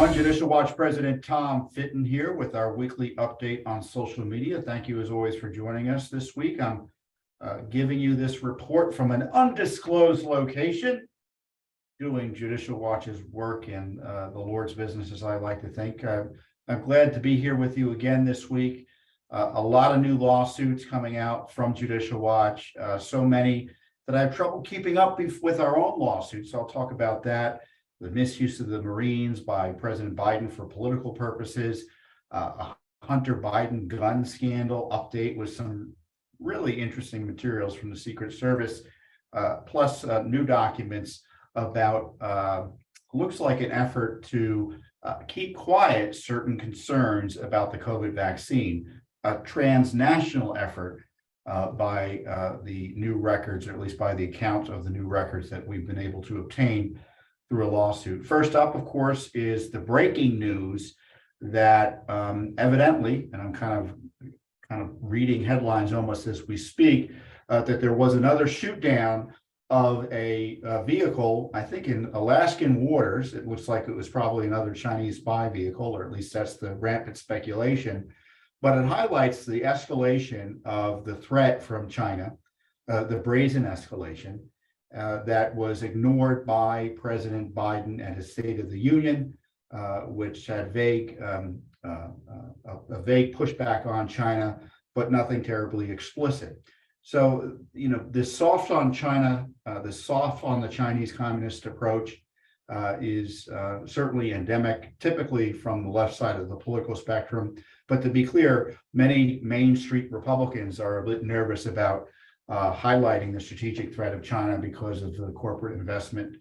everyone. Judicial Watch President Tom Fitton here with our weekly update on social media. Thank you as always for joining us this week. I'm giving you this report from an undisclosed location, doing Judicial Watch's work in the Lord's business, as I like to think. I'm glad to be here with you again this week. A lot of new lawsuits coming out from Judicial Watch, so many that I have trouble keeping up with our own lawsuits. So I'll talk about that. The misuse of the Marines by President Biden for political purposes, a Hunter Biden gun scandal update with some really interesting materials from the Secret Service, plus new documents about looks like an effort to keep quiet certain concerns about the COVID vaccine, a transnational effort by the new records, or at least by the account of the new records that we've been able to obtain through a lawsuit. First up, of course, is the breaking news that evidently, and I'm kind of reading headlines almost as we speak, that there was another shoot down of a vehicle, I think in Alaskan waters. It looks like it was probably another Chinese spy vehicle, or at least that's the rampant speculation. But it highlights the escalation of the threat from China, the brazen escalation, that was ignored by President Biden at his State of the Union, which had a vague pushback on China, but nothing terribly explicit. So, this soft on China, the soft on the Chinese communist approach is certainly endemic, typically from the left side of the political spectrum. But to be clear, many Main Street Republicans are a bit nervous about highlighting the strategic threat of China because of the corporate investment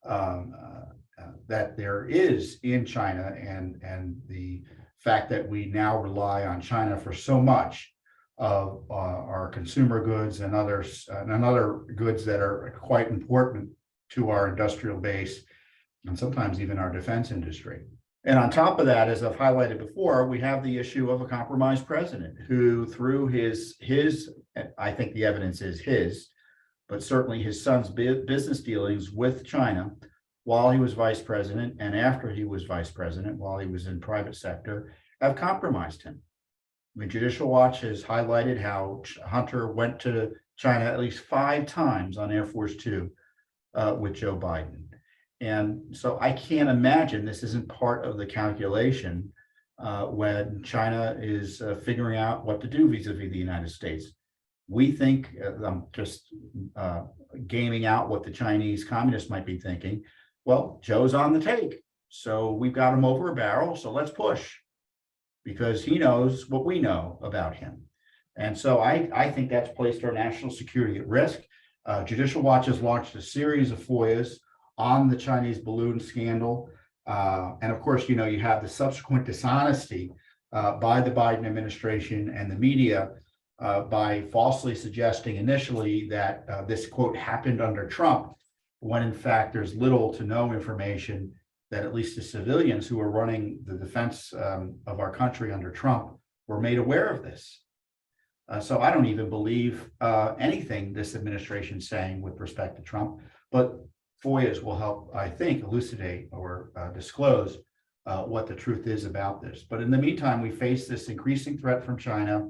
that there is in China, and the fact that we now rely on China for so much of our consumer goods and other goods that are quite important to our industrial base and sometimes even our defense industry. And on top of that, as I've highlighted before, we have the issue of a compromised president who, through his, I think the evidence is his, but certainly his son's business dealings with China while he was vice president and after he was vice president, while he was in private sector, have compromised him. The Judicial Watch has highlighted how Hunter went to China at least 5 times on Air Force Two with Joe Biden. And so I can't imagine this isn't part of the calculation when China is figuring out what to do vis-a-vis the United States. We think, I'm just gaming out what the Chinese communists might be thinking. Well, Joe's on the take, so we've got him over a barrel, so let's push, because he knows what we know about him. And so I think that's placed our national security at risk. Judicial Watch has launched a series of FOIAs on the Chinese balloon scandal. And of course, you have the subsequent dishonesty by the Biden administration and the media by falsely suggesting initially that this, quote, happened under Trump, when in fact there's little to no information that at least the civilians who were running the defense of our country under Trump were made aware of this. So I don't even believe anything this administration is saying with respect to Trump, but FOIAs will help, I think, elucidate or disclose what the truth is about this. But in the meantime, we face this increasing threat from China,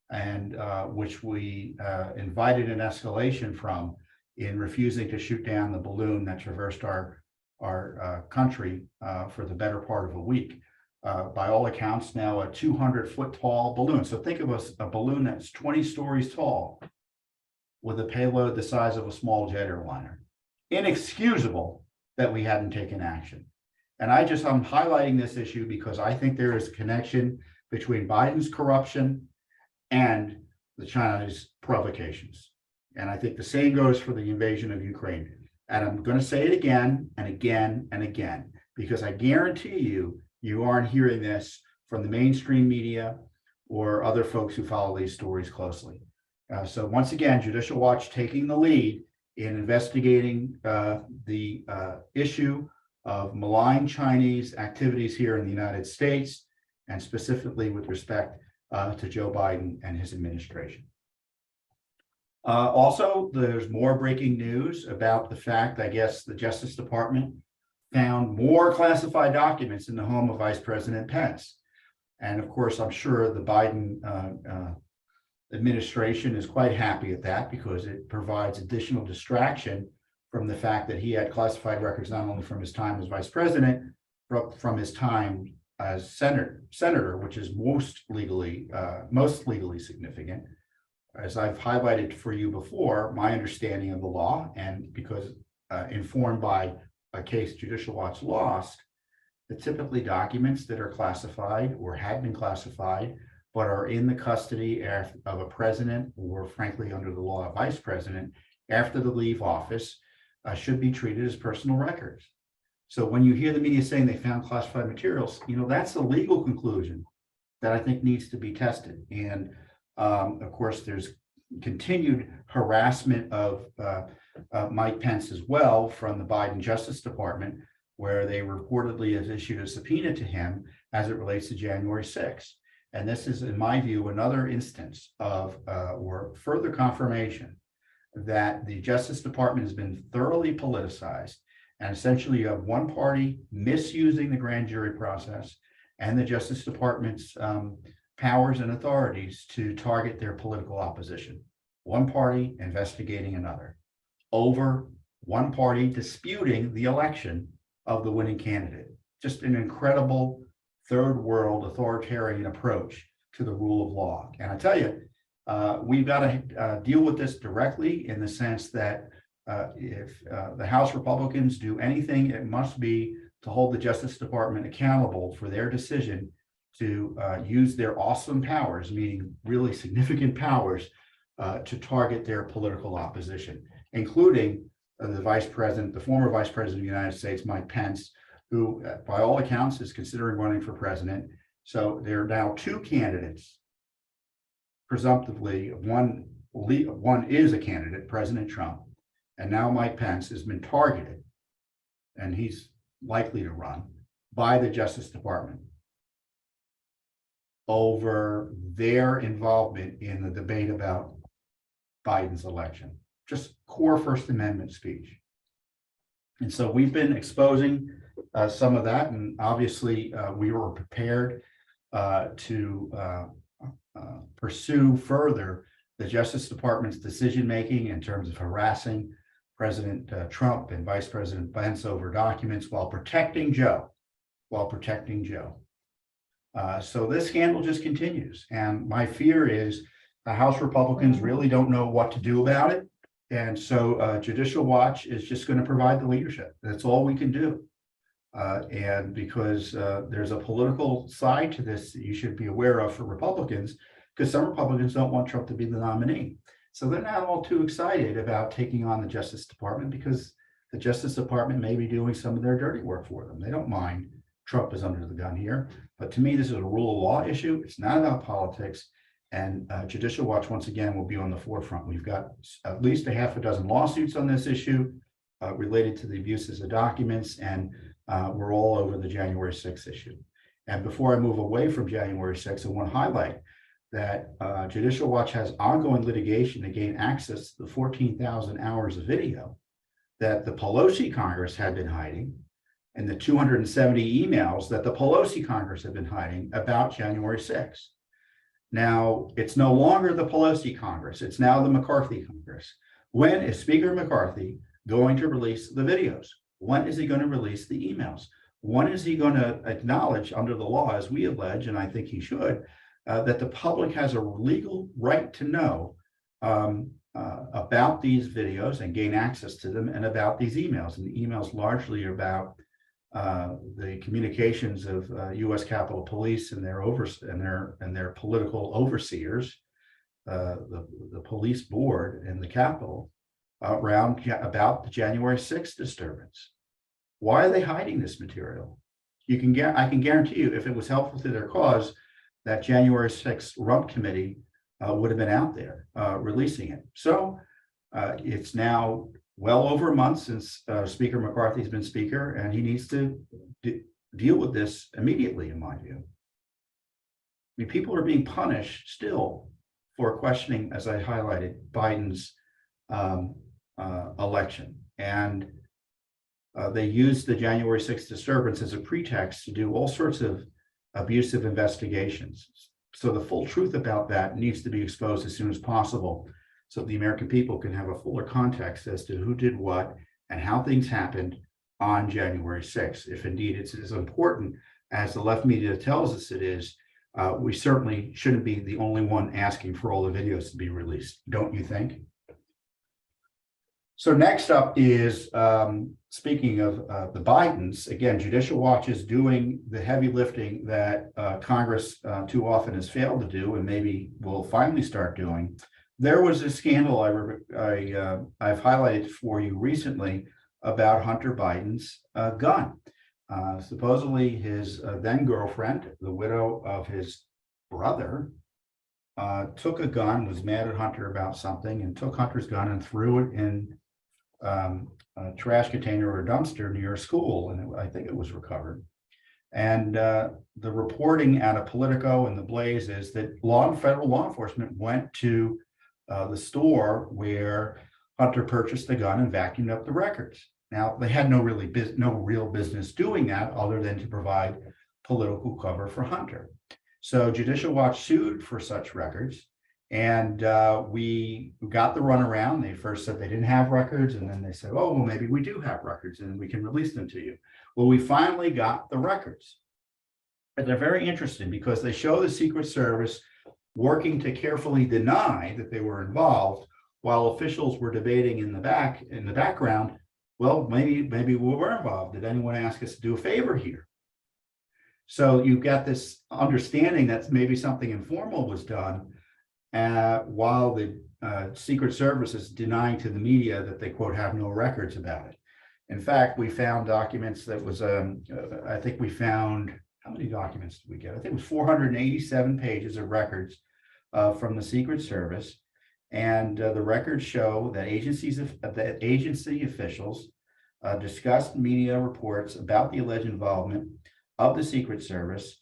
and which we invited an escalation from in refusing to shoot down the balloon that traversed our country for the better part of a week. By all accounts, now a 200-foot tall balloon. So think of a balloon that's 20 stories tall with a payload the size of a small jet airliner. Inexcusable that we hadn't taken action. And I'm highlighting this issue because I think there is a connection between Biden's corruption and the Chinese provocations. And I think the same goes for the invasion of Ukraine. And I'm going to say it again and again and again, because I guarantee you aren't hearing this from the mainstream media or other folks who follow these stories closely. So once again, Judicial Watch taking the lead in investigating the issue of malign Chinese activities here in the United States, and specifically with respect to Joe Biden and his administration. Also, there's more breaking news about the fact, I guess, the Justice Department found more classified documents in the home of Vice President Pence. And of course, I'm sure the Biden administration is quite happy at that, because it provides additional distraction from the fact that he had classified records not only from his time as vice president, but from his time as senator, which is most legally significant. As I've highlighted for you before, my understanding of the law, and because informed by a case Judicial Watch lost, that typically documents that are classified or had been classified but are in the custody of a president, or frankly under the law of vice president, after they leave office, should be treated as personal records. So when you hear the media saying they found classified materials, that's a legal conclusion that I think needs to be tested. And of course, there's continued harassment of Mike Pence as well from the Biden Justice Department, where they reportedly has issued a subpoena to him as it relates to January 6th. And this is, in my view, another instance of or further confirmation that the Justice Department has been thoroughly politicized, and essentially you have one party misusing the grand jury process and the Justice Department's powers and authorities to target their political opposition. One party investigating another over one party disputing the election of the winning candidate. Just an incredible third world authoritarian approach to the rule of law. And I tell you, we've got to deal with this directly, in the sense that if the House Republicans do anything, it must be to hold the Justice Department accountable for their decision to use their awesome powers, meaning really significant powers, to target their political opposition, including the vice president, the former vice president of the United States, Mike Pence, who by all accounts is considering running for president. So there are now two candidates, presumptively. One is a candidate, President Trump, and now Mike Pence has been targeted, and he's likely to run, by the Justice Department over their involvement in the debate about Biden's election. Just core First Amendment speech. And so we've been exposing some of that, and obviously we were prepared to pursue further the Justice Department's decision-making in terms of harassing President Trump and Vice President Pence over documents while protecting Joe. So this scandal just continues. And my fear is the House Republicans really don't know what to do about it. And so Judicial Watch is just going to provide the leadership. That's all we can do. And because there's a political side to this that you should be aware of for Republicans, because some Republicans don't want Trump to be the nominee. So they're not all too excited about taking on the Justice Department, because the Justice Department may be doing some of their dirty work for them. They don't mind Trump is under the gun here. But to me, this is a rule of law issue. It's not about politics. And Judicial Watch, once again, will be on the forefront. We've got at least a half a dozen lawsuits on this issue related to the abuses of documents, and we're all over the January 6th issue. And before I move away from January 6th, I want to highlight that Judicial Watch has ongoing litigation to gain access to the 14,000 hours of video that the Pelosi Congress had been hiding, and the 270 emails that the Pelosi Congress had been hiding about January 6th. Now, it's no longer the Pelosi Congress, it's now the McCarthy Congress. When is Speaker McCarthy going to release the videos? When is he going to release the emails? When is he going to acknowledge under the law, as we allege, and I think he should, that the public has a legal right to know about these videos and gain access to them, and about these emails? And the emails largely are about the communications of U.S. Capitol Police and their political overseers, the police board and the Capitol, about the January 6th disturbance. Why are they hiding this material? I can guarantee you, if it was helpful to their cause, that January 6th rump committee would have been out there releasing it. So it's now well over a month since Speaker McCarthy's been Speaker, and he needs to deal with this immediately, in my view. I mean, people are being punished still for questioning, as I highlighted, Biden's election. And They used the January 6th disturbance as a pretext to do all sorts of abusive investigations. So the full truth about that needs to be exposed as soon as possible, so the American people can have a fuller context as to who did what and how things happened on January 6th. If indeed it's as important as the left media tells us it is, we certainly shouldn't be the only one asking for all the videos to be released, don't you think? So next up is, speaking of the Bidens, again, Judicial Watch is doing the heavy lifting that Congress too often has failed to do, and maybe will finally start doing. There was a scandal I've highlighted for you recently about Hunter Biden's gun. Supposedly his then girlfriend, the widow of his brother, took a gun, was mad at Hunter about something, and took Hunter's gun and threw it in a trash container or a dumpster near a school, and I think it was recovered. And the reporting out of Politico and the Blaze is that federal law enforcement went to the store where Hunter purchased the gun and vacuumed up the records. Now, they had no real business doing that other than to provide political cover for Hunter. So Judicial Watch sued for such records, and we got the runaround. They first said they didn't have records, and then they said, oh, well, maybe we do have records and we can release them to you. Well, we finally got the records. And they're very interesting because they show the Secret Service working to carefully deny that they were involved, while officials were debating in the background, well, maybe we were involved. Did anyone ask us to do a favor here? So you've got this understanding that maybe something informal was done, while the Secret Service is denying to the media that they, quote, have no records about it. In fact, we found documents that was, I think we found, how many documents did we get? I think it was 487 pages of records from the Secret Service. And the records show that agency officials discussed media reports about the alleged involvement of the Secret Service,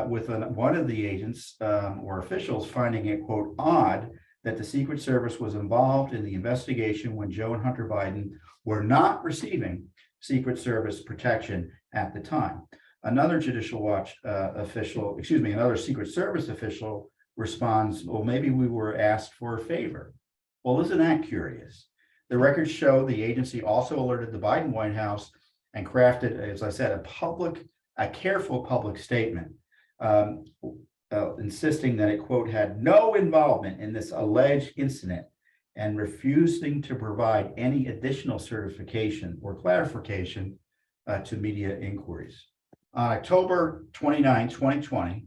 with one of the agents or officials finding it, quote, odd that the Secret Service was involved in the investigation when Joe and Hunter Biden were not receiving Secret Service protection at the time. Another Judicial Watch another Secret Service official responds, well, maybe we were asked for a favor. Well, isn't that curious? The records show the agency also alerted the Biden White House and crafted, as I said, a careful public statement, insisting that it, quote, had no involvement in this alleged incident and refusing to provide any additional certification or clarification to media inquiries. On October 29, 2020,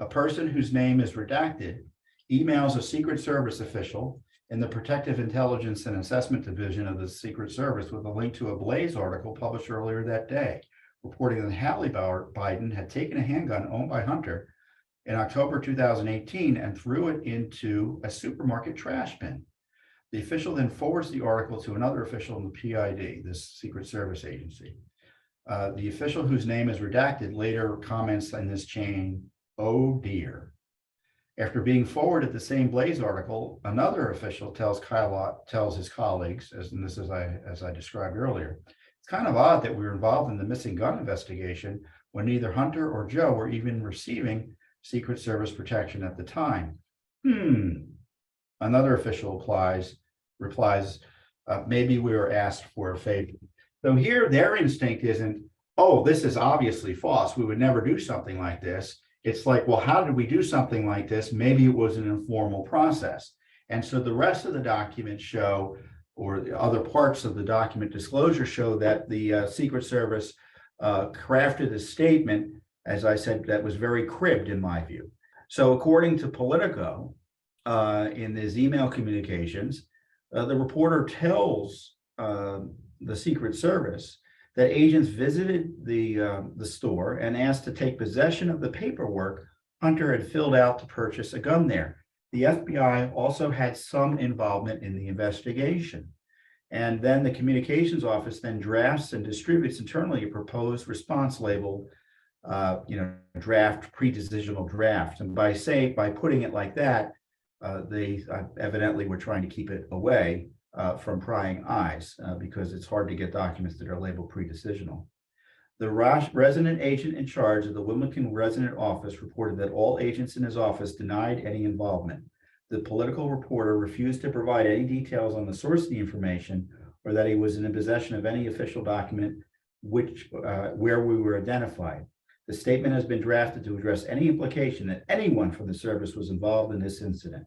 a person whose name is redacted emails a Secret Service official in the Protective Intelligence and Assessment Division of the Secret Service with a link to a Blaze article published earlier that day, reporting that Hallie Biden had taken a handgun owned by Hunter in October 2018 and threw it into a supermarket trash bin. The official then forwards the article to another official in the PID, this Secret Service agency. The official whose name is redacted later comments in this chain, oh dear. After being forwarded the same Blaze article, another official tells his colleagues, as I described earlier, it's kind of odd that we were involved in the missing gun investigation when neither Hunter or Joe were even receiving Secret Service protection at the time. Another official replies, maybe we were asked for a favor. So here their instinct isn't, oh, this is obviously false, we would never do something like this. It's like, well, how did we do something like this? Maybe it was an informal process. And so the rest of the documents show, or the other parts of the document disclosure show, that the Secret Service crafted a statement, as I said, that was very cribbed in my view. So according to Politico, in his email communications, the reporter tells the Secret Service that agents visited the store and asked to take possession of the paperwork Hunter had filled out to purchase a gun there. The FBI also had some involvement in the investigation. And then the communications office then drafts and distributes internally a proposed response labeled, draft, pre-decisional draft. And by putting it like that, they evidently were trying to keep it away from prying eyes because it's hard to get documents that are labeled pre-decisional. The resident agent in charge of the Wilmington resident office reported that all agents in his office denied any involvement. The political reporter refused to provide any details on the source of the information or that he was in possession of any official document where we were identified. The statement has been drafted to address any implication that anyone from the service was involved in this incident.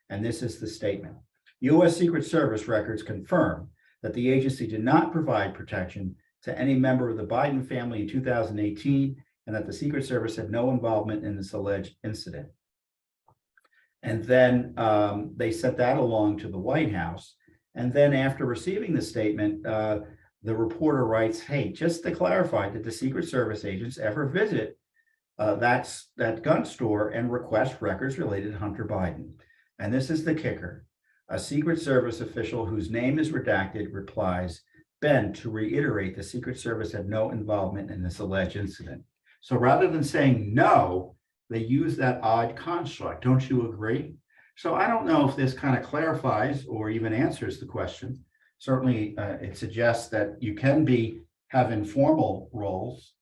And this is the statement. U.S. Secret Service records confirm that the agency did not provide protection to any member of the Biden family in 2018, and that the Secret Service had no involvement in this alleged incident. And then they sent that along to the White House. And then after receiving the statement, the reporter writes, hey, just to clarify, did the Secret Service agents ever visit that gun store and request records related to Hunter Biden? And this is the kicker. A Secret Service official whose name is redacted replies, Ben, to reiterate, the Secret Service had no involvement in this alleged incident. So rather than saying no, they use that odd construct. Don't you agree? So I don't know if this kind of clarifies or even answers the question. Certainly, it suggests that you can have informal roles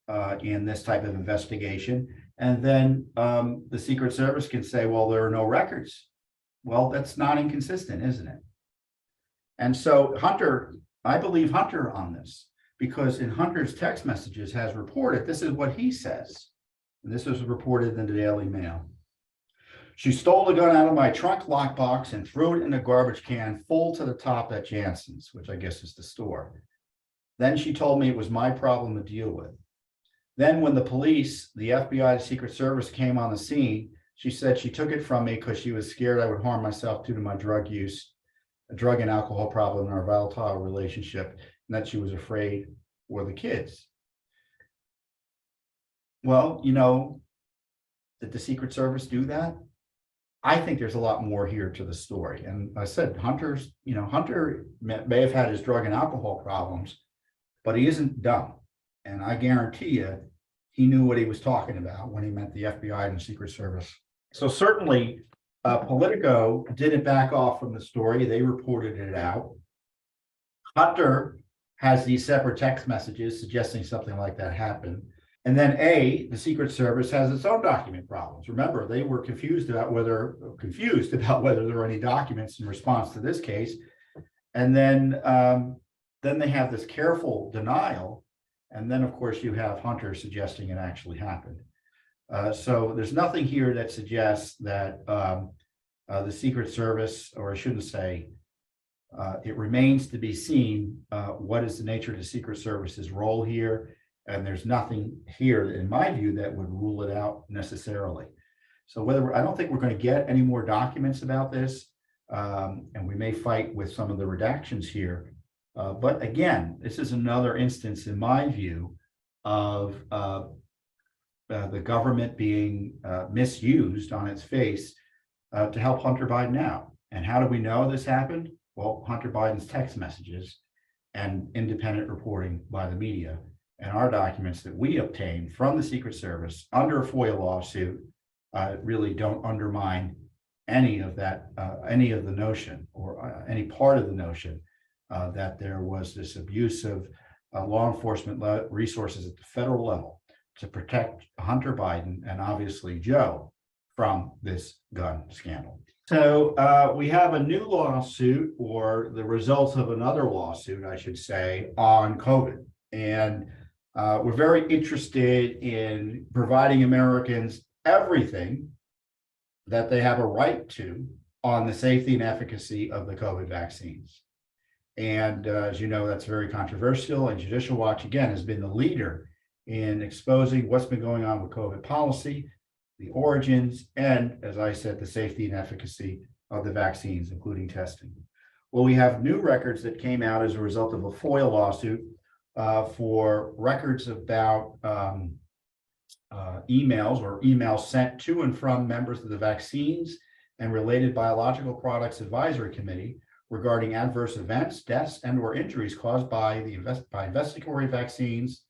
in this type of investigation. And then the Secret Service can say, well, there are no records. Well, that's not inconsistent, isn't it? And so I believe Hunter on this, because in Hunter's text messages has reported, this is what he says. And this was reported in the Daily Mail. She stole the gun out of my trunk lockbox and threw it in a garbage can full to the top at Jansen's, which I guess is the store. Then she told me it was my problem to deal with. Then when the police, the FBI, the Secret Service came on the scene, she said she took it from me because she was scared I would harm myself due to my drug use, a drug and alcohol problem in our volatile relationship, and that she was afraid for the kids. Well, did the Secret Service do that? I think there's a lot more here to the story. And I said, Hunter may have had his drug and alcohol problems, but he isn't dumb. And I guarantee you, he knew what he was talking about when he meant the FBI and the Secret Service. So certainly, Politico didn't back off from the story. They reported it out. Hunter has these separate text messages suggesting something like that happened. And then the Secret Service has its own document problems. Remember, they were confused about whether there were any documents in response to this case. And then they have this careful denial. And then, of course, you have Hunter suggesting it actually happened. So there's nothing here that suggests that the Secret Service, or I shouldn't say, it remains to be seen what is the nature of the Secret Service's role here. And there's nothing here, in my view, that would rule it out necessarily. So I don't think we're going to get any more documents about this, and we may fight with some of the redactions here. But again, this is another instance, in my view, of the government being misused on its face to help Hunter Biden out. And how do we know this happened? Well, Hunter Biden's text messages and independent reporting by the media, and our documents that we obtained from the Secret Service under a FOIA lawsuit really don't undermine any of that, any of the notion or any part of the notion that there was this abuse of law enforcement resources at the federal level to protect Hunter Biden and obviously Joe from this gun scandal. So we have a new lawsuit, or the results of another lawsuit, I should say, on COVID. And we're very interested in providing Americans everything that they have a right to on the safety and efficacy of the COVID vaccines. And as you know, that's very controversial. And Judicial Watch, again, has been the leader in exposing what's been going on with COVID policy, the origins, and, as I said, the safety and efficacy of the vaccines, including testing. Well, we have new records that came out as a result of a FOIA lawsuit for records about emails sent to and from members of the Vaccines and Related Biological Products Advisory Committee regarding adverse events, deaths, and/or injuries caused by investigatory vaccines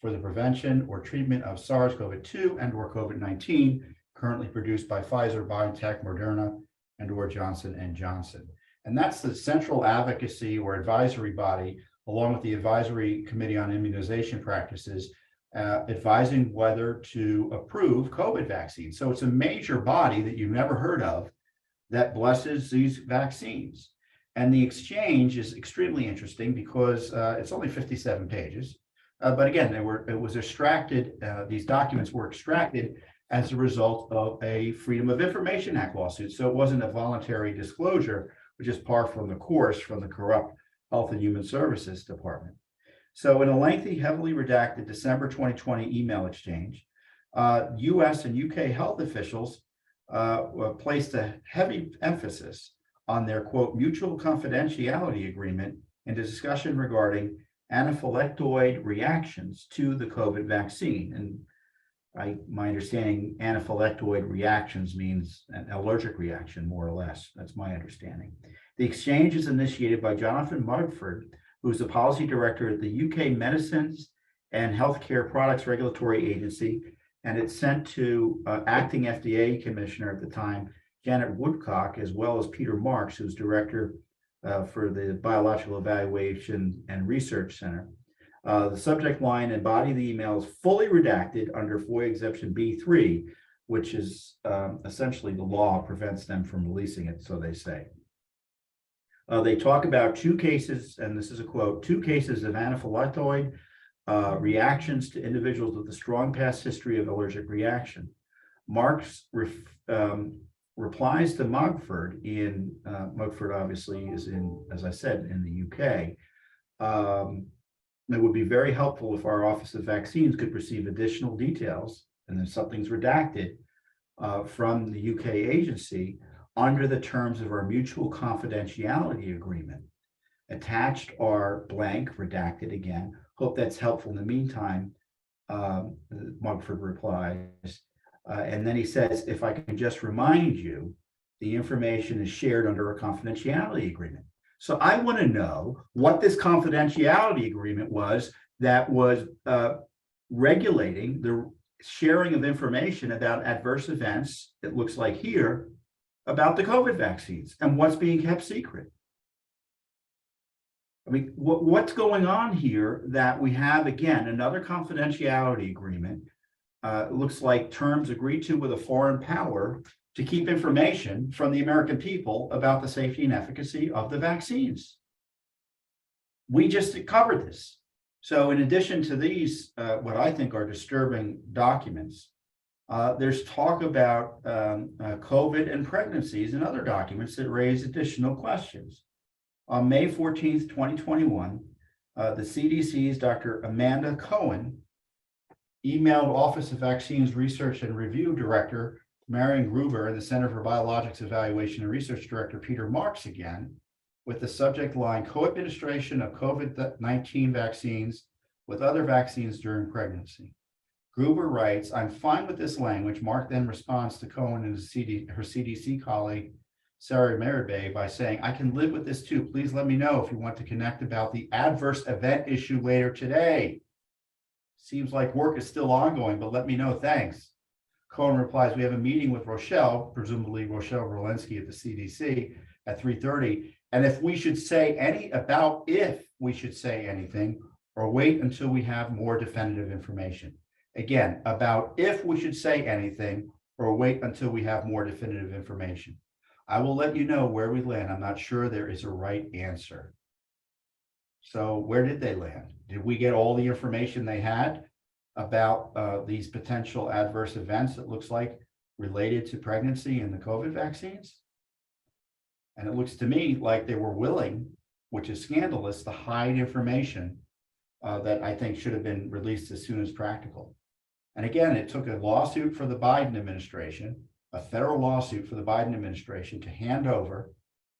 for the prevention or treatment of SARS-CoV-2 and/or COVID-19, currently produced by Pfizer, BioNTech, Moderna, and/or Johnson & Johnson. And that's the central advocacy or advisory body, along with the Advisory Committee on Immunization Practices, advising whether to approve COVID vaccines. So it's a major body that you've never heard of that blesses these vaccines. And the exchange is extremely interesting because it's only 57 pages. But again, it was extracted, these documents were extracted as a result of a Freedom of Information Act lawsuit. So it wasn't a voluntary disclosure, which is par from the course from the corrupt Health and Human Services Department. So in a lengthy, heavily redacted December 2020 email exchange, US and UK health officials placed a heavy emphasis on their, quote, mutual confidentiality agreement and a discussion regarding anaphylactoid reactions to the COVID vaccine. And my understanding, anaphylactoid reactions means an allergic reaction, more or less. That's my understanding. The exchange is initiated by Jonathan Mugford, who is the policy director at the UK Medicines and Healthcare Products Regulatory Agency, and it's sent to acting FDA commissioner at the time, Janet Woodcock, as well as Peter Marks, who's director for the Biological Evaluation and Research Center. The subject line and body of the email is fully redacted under FOIA Exemption B3, which is essentially the law prevents them from releasing it, so they say. They talk about two cases, and this is a quote, 2 cases of anaphylactoid reactions to individuals with a strong past history of allergic reaction. Marks replies to Mugford in, Mugford obviously is in, as I said, in the UK. It would be very helpful if our Office of Vaccines could receive additional details, and then something's redacted from the UK agency under the terms of our mutual confidentiality agreement. Attached are blank, redacted again. Hope that's helpful in the meantime, Mugford replies. And then he says, if I can just remind you, the information is shared under a confidentiality agreement. So I want to know what this confidentiality agreement was that was regulating the sharing of information about adverse events, it looks like here, about the COVID vaccines and what's being kept secret. I mean, what's going on here that we have, again, another confidentiality agreement. It looks like terms agreed to with a foreign power to keep information from the American people about the safety and efficacy of the vaccines. We just covered this. So in addition to these, what I think are disturbing documents, there's talk about COVID and pregnancies and other documents that raise additional questions. On May 14th, 2021, the CDC's Dr. Amanda Cohen emailed Office of Vaccines Research and Review Director Marion Gruber and the Center for Biologics Evaluation and Research Director Peter Marks again with the subject line, co-administration of COVID-19 vaccines with other vaccines during pregnancy. Gruber writes, I'm fine with this language. Mark then responds to Cohen and her CDC colleague, Sarah Meribay, by saying, I can live with this too. Please let me know if you want to connect about the adverse event issue later today. Seems like work is still ongoing, but let me know. Thanks. Cohen replies, we have a meeting with Rochelle, presumably Rochelle Walensky at the CDC at 3:30. And if we should say anything, or wait until we have more definitive information. Again, about if we should say anything, or wait until we have more definitive information. I will let you know where we land. I'm not sure there is a right answer. So where did they land? Did we get all the information they had about these potential adverse events, it looks like, related to pregnancy and the COVID vaccines? And it looks to me like they were willing, which is scandalous, to hide information that I think should have been released as soon as practical. And again, it took a lawsuit for the Biden administration, a federal lawsuit for the Biden administration to hand over,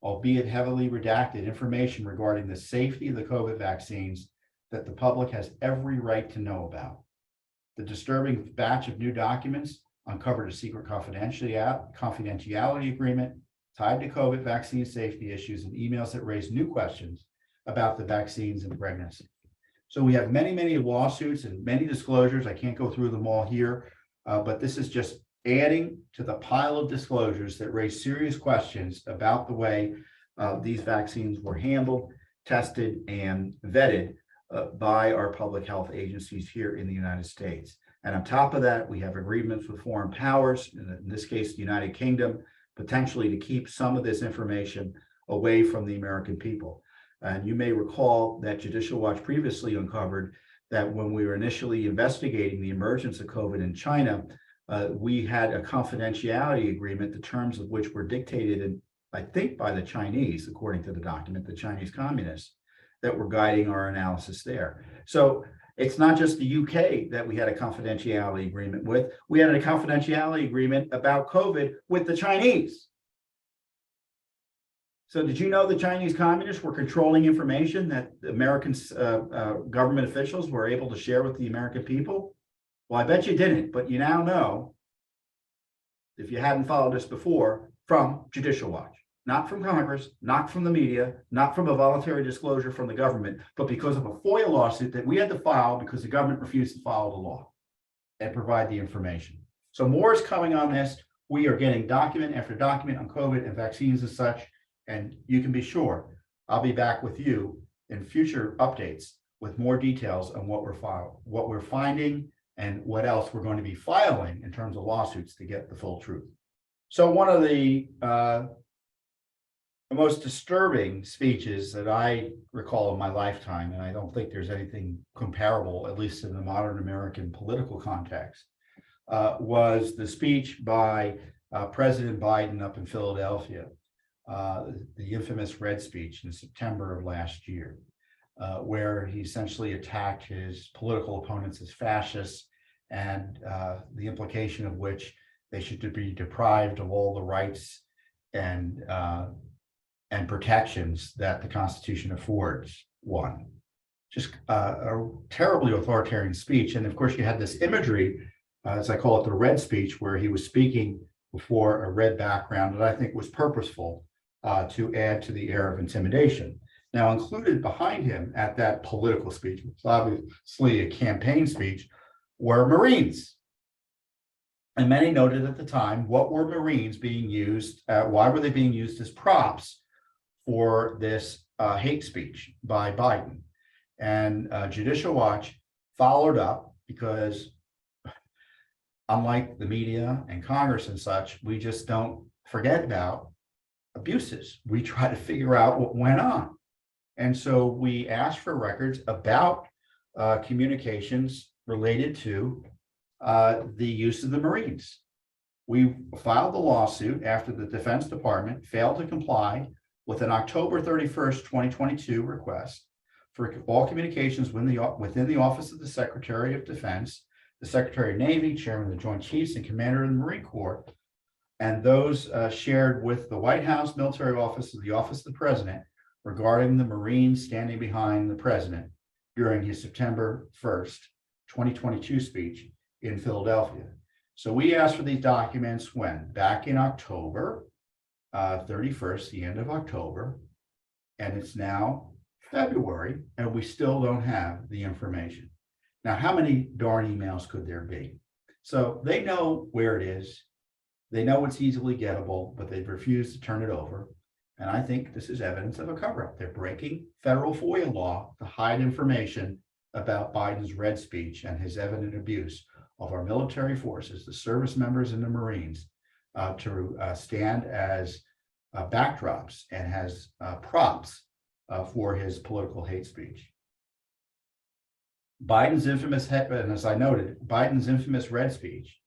albeit heavily redacted, information regarding the safety of the COVID vaccines that the public has every right to know about. The disturbing batch of new documents uncovered a secret confidentiality agreement tied to COVID vaccine safety issues and emails that raised new questions about the vaccines and pregnancy. So we have many, many lawsuits and many disclosures. I can't go through them all here, but this is just adding to the pile of disclosures that raise serious questions about the way these vaccines were handled, tested, and vetted by our public health agencies here in the United States. And on top of that, we have agreements with foreign powers, in this case, the United Kingdom, potentially to keep some of this information away from the American people. And you may recall that Judicial Watch previously uncovered that when we were initially investigating the emergence of COVID in China, we had a confidentiality agreement, the terms of which were dictated, I think, by the Chinese, according to the document, the Chinese communists, that were guiding our analysis there. So it's not just the UK that we had a confidentiality agreement with. We had a confidentiality agreement about COVID with the Chinese. So did you know the Chinese communists were controlling information that American government officials were able to share with the American people? Well, I bet you didn't, but you now know, if you hadn't followed this before, from Judicial Watch. Not from Congress, not from the media, not from a voluntary disclosure from the government, but because of a FOIA lawsuit that we had to file because the government refused to follow the law and provide the information. So more is coming on this. We are getting document after document on COVID and vaccines and such, and you can be sure I'll be back with you in future updates with more details on what we're finding, and what else we're going to be filing in terms of lawsuits to get the full truth. So one of the most disturbing speeches that I recall in my lifetime, and I don't think there's anything comparable, at least in the modern American political context, was the speech by President Biden up in Philadelphia, the infamous Red speech in September of last year, where he essentially attacked his political opponents as fascists, and the implication of which they should be deprived of all the rights and protections that the Constitution affords one. Just a terribly authoritarian speech. And of course, you had this imagery, as I call it, the Red speech, where he was speaking before a red background that I think was purposeful to add to the air of intimidation. Now, included behind him at that political speech, which was obviously a campaign speech, were Marines. And many noted at the time, what were Marines being used, why were they being used as props for this hate speech by Biden? And Judicial Watch followed up because, unlike the media and Congress and such, we just don't forget about abuses. We try to figure out what went on. And so we asked for records about communications related to the use of the Marines. We filed the lawsuit after the Defense Department failed to comply with an October 31st, 2022 request for all communications within the Office of the Secretary of Defense, the Secretary of Navy, Chairman of the Joint Chiefs, and Commander of the Marine Corps, and those shared with the White House Military Office of the Office of the President regarding the Marines standing behind the President during his September 1st, 2022 speech in Philadelphia. So we asked for these documents when? Back in October 31st, the end of October, and it's now February, and we still don't have the information. Now, how many darn emails could there be? So they know where it is. They know it's easily gettable, but they've refused to turn it over. And I think this is evidence of a cover-up. They're breaking federal FOIA law to hide information about Biden's Red speech and his evident abuse of our military forces, the service members and the Marines, to stand as backdrops and as props for his political hate speech. Biden's infamous, and as I noted, Biden's infamous Red speech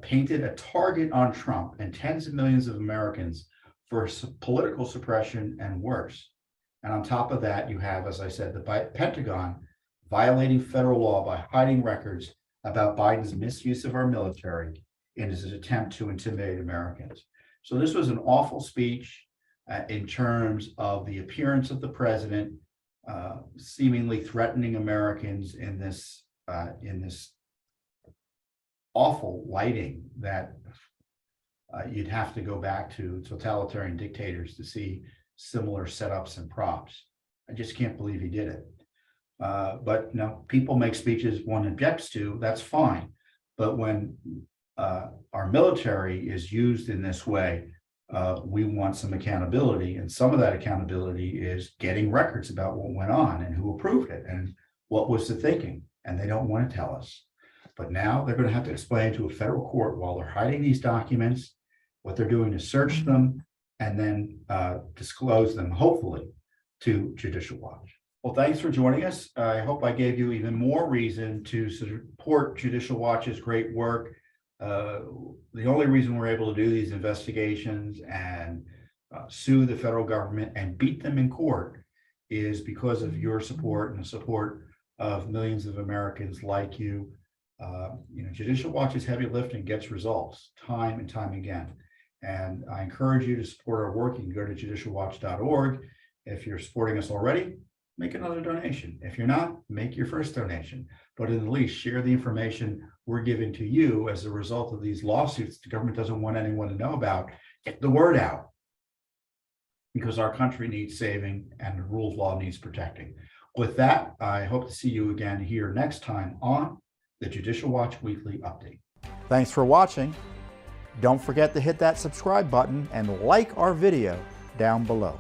painted a target on Trump and tens of millions of Americans for political suppression and worse. And on top of that, you have, as I said, the Pentagon violating federal law by hiding records about Biden's misuse of our military in his attempt to intimidate Americans. So this was an awful speech in terms of the appearance of the president seemingly threatening Americans in this awful lighting that you'd have to go back to totalitarian dictators to see similar setups and props. I just can't believe he did it. But you know, people make speeches one objects to, that's fine. But when our military is used in this way we want some accountability. And some of that accountability is getting records about what went on and who approved it and what was the thinking. And they don't want to tell us. But now they're going to have to explain to a federal court while they're hiding these documents, what they're doing to search them and then disclose them, hopefully, to Judicial Watch. Well, thanks for joining us. I hope I gave you even more reason to support Judicial Watch's great work. The only reason we're able to do these investigations and sue the federal government and beat them in court is because of your support and the support of millions of Americans like you. Judicial Watch's heavy lifting gets results time and time again. And I encourage you to support our work. You can go to judicialwatch.org. If you're supporting us already, make another donation. If you're not, make your first donation. But at least share the information we're giving to you as a result of these lawsuits the government doesn't want anyone to know about. Get the word out, because our country needs saving and the rule of law needs protecting. With that, I hope to see you again here next time on the Judicial Watch Weekly Update. Thanks for watching. Don't forget to hit that subscribe button and like our video down below.